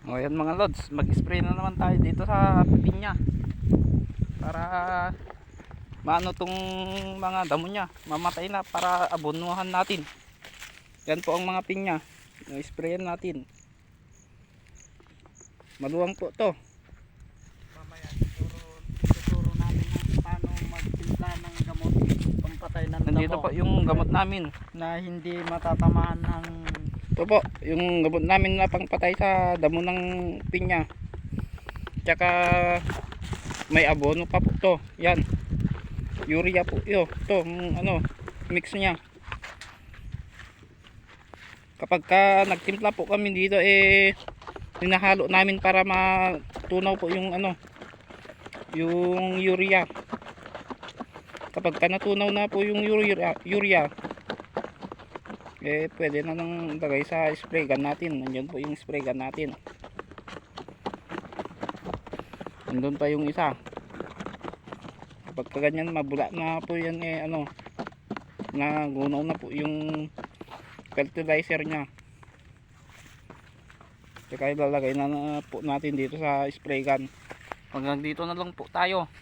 O yan mga lods, mag-spray na naman tayo dito sa pinya para maano tong mga damo nya, mamatay na para abonuhan natin. Yan po ang mga pinya, i-sprayan natin. Maluwang po to. Mamaya tuturo namin kung paano magtimpla ng gamot pampatay ng Nandito damo po yung gamot namin. na hindi matatamaan ng Ito po, yung gamot namin na pangpatay sa damo ng pinya. Tsaka may abono pa po to. Yan. Urea po yo. Ito, ano, mix niya. Kapag ka nagtimpla po kami dito hinahalo namin para matunaw po yung ano, yung urea. Kapag ka natunaw na po yung urea pwede na nang lagay sa spray gun natin. Nandiyan po yung spray gun natin. Nandun pa yung isa. Kapag ka ganyan mabula na po yan ano, nagunaw na po yung fertilizer nya. Kaya ilalagay na po natin dito sa spray gun. Hanggang dito na lang po tayo.